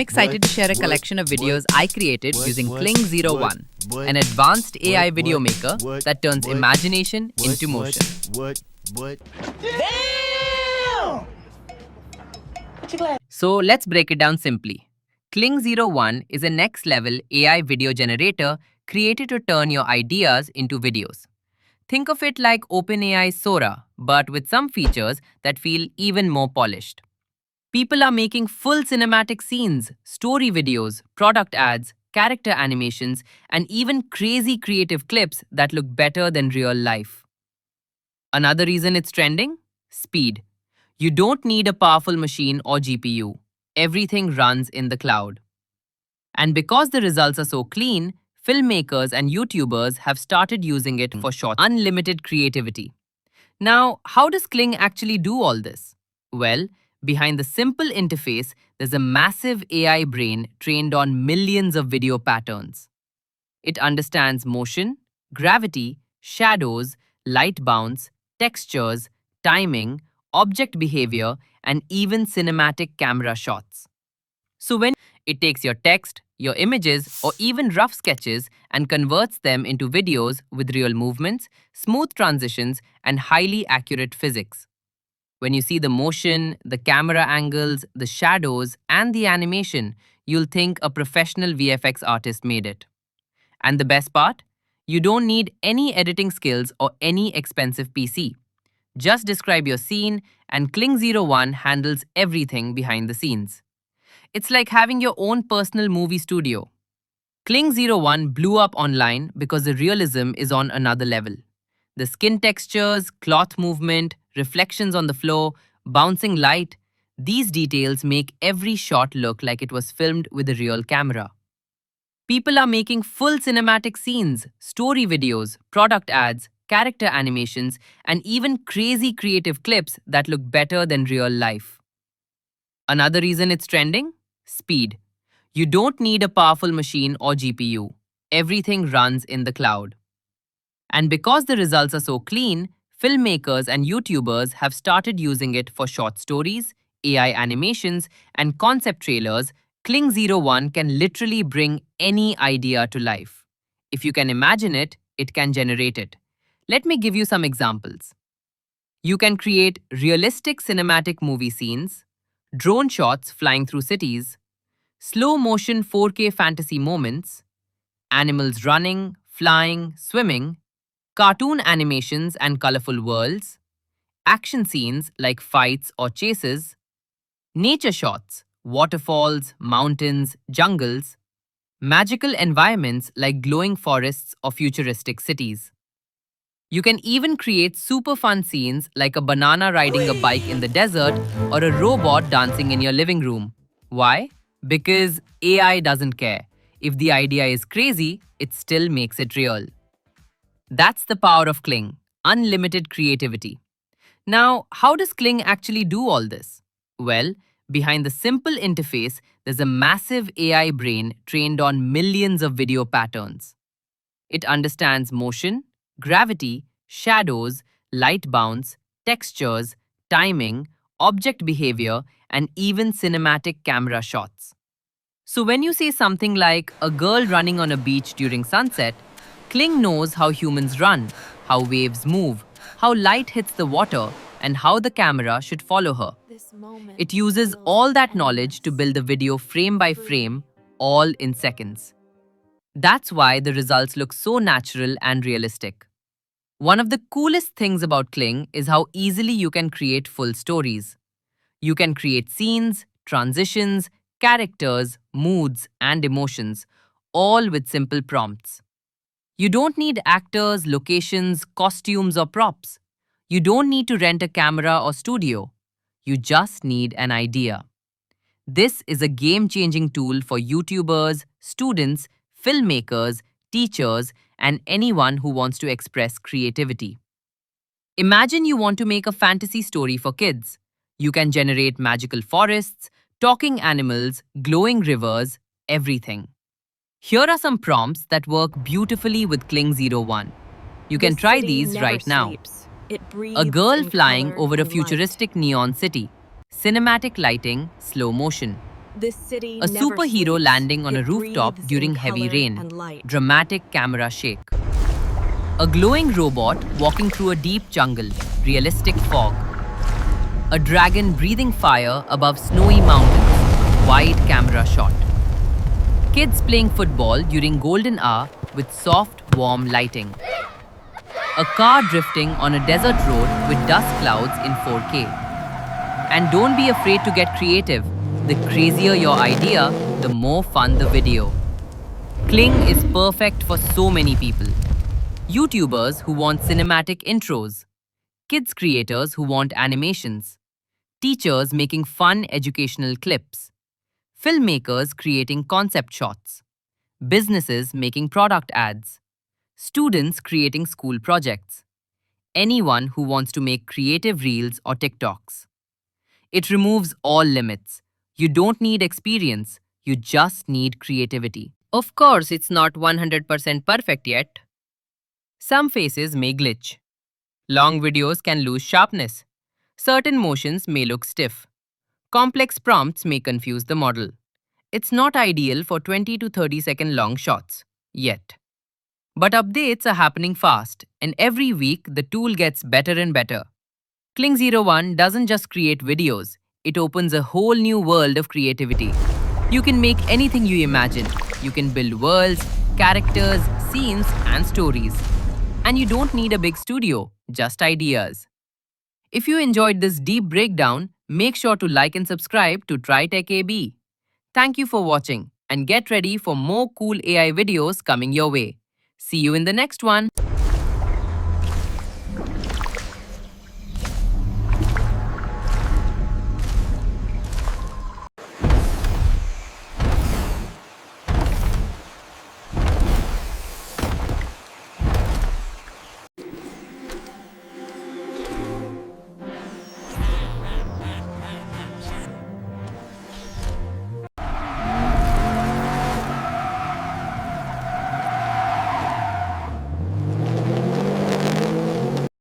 Excited to share a collection of videos I created using Kling O1, an advanced AI video maker that turns imagination into motion. So let's break it down simply. Kling O1 is a next-level AI video generator created to turn your ideas into videos. Think of it like OpenAI's Sora, but with some features that feel even more polished. People are making full cinematic scenes, story videos, product ads, character animations, and even crazy creative clips that look better than real life. Another reason it's trending? Speed. You don't need a powerful machine or GPU. Everything runs in the cloud. And because the results are so clean, filmmakers and YouTubers have started using it for short, unlimited creativity. Now, how does Kling actually do all this? Well, behind the simple interface, there's a massive AI brain trained on millions of video patterns. It understands motion, gravity, shadows, light bounce, textures, timing, object behavior, and even cinematic camera shots. So when it takes your text, your images, or even rough sketches and converts them into videos with real movements, smooth transitions, and highly accurate physics. When you see the motion, the camera angles, the shadows, and the animation, you'll think a professional VFX artist made it. And the best part? You don't need any editing skills or any expensive PC. Just describe your scene, and Kling O1 handles everything behind the scenes. It's like having your own personal movie studio. Kling O1 blew up online because the realism is on another level. The skin textures, cloth movement, reflections on the floor, bouncing light, these details make every shot look like it was filmed with a real camera. People are making full cinematic scenes, story videos, product ads, character animations, and even crazy creative clips that look better than real life. Another reason it's trending? Speed. You don't need a powerful machine or GPU. Everything runs in the cloud. And because the results are so clean, filmmakers and YouTubers have started using it for short stories, AI animations, and concept trailers. Kling O1 can literally bring any idea to life. If you can imagine it, it can generate it. Let me give you some examples. You can create realistic cinematic movie scenes, drone shots flying through cities, slow-motion 4K fantasy moments, animals running, flying, swimming, cartoon animations and colorful worlds, action scenes like fights or chases, nature shots, waterfalls, mountains, jungles, magical environments like glowing forests or futuristic cities. You can even create super fun scenes like a banana riding a bike in the desert or a robot dancing in your living room. Why? Because AI doesn't care. If the idea is crazy, it still makes it real. That's the power of Kling, unlimited creativity. Now, how does Kling actually do all this? Well, behind the simple interface, there's a massive AI brain trained on millions of video patterns. It understands motion, gravity, shadows, light bounce, textures, timing, object behavior, and even cinematic camera shots. So when you say something like a girl running on a beach during sunset, Kling knows how humans run, how waves move, how light hits the water, and how the camera should follow her. It uses all that knowledge to build the video frame by frame, all in seconds. That's why the results look so natural and realistic. One of the coolest things about Kling is how easily you can create full stories. You can create scenes, transitions, characters, moods, and emotions, all with simple prompts. You don't need actors, locations, costumes, or props. You don't need to rent a camera or studio. You just need an idea. This is a game-changing tool for YouTubers, students, filmmakers, teachers, and anyone who wants to express creativity. Imagine you want to make a fantasy story for kids. You can generate magical forests, talking animals, glowing rivers, everything. Here are some prompts that work beautifully with Kling O1. You can try these right now. A girl flying over a futuristic neon city. Cinematic lighting, slow motion. This city A never superhero sleeps. landing on a It rooftop breathes during in heavy color rain. and light. Dramatic camera shake. A glowing robot walking through a deep jungle. Realistic fog. A dragon breathing fire above snowy mountains. Wide camera shot. Kids playing football during golden hour with soft, warm lighting. A car drifting on a desert road with dust clouds in 4K. And don't be afraid to get creative. The crazier your idea, the more fun the video. Kling is perfect for so many people. YouTubers who want cinematic intros, kids creators who want animations, teachers making fun educational clips, filmmakers creating concept shots, businesses making product ads, students creating school projects, anyone who wants to make creative reels or TikToks. It removes all limits. You don't need experience, you just need creativity. Of course, it's not 100% perfect yet. Some faces may glitch. Long videos can lose sharpness. Certain motions may look stiff. Complex prompts may confuse the model. It's not ideal for 20 to 30-second long shots. Yet. But updates are happening fast, and every week the tool gets better and better. Kling O1 doesn't just create videos, it opens a whole new world of creativity. You can make anything you imagine. You can build worlds, characters, scenes, and stories. And you don't need a big studio, just ideas. If you enjoyed this deep breakdown, make sure to like and subscribe to TryTech AB. Thank you for watching and get ready for more cool AI videos coming your way. See you in the next one.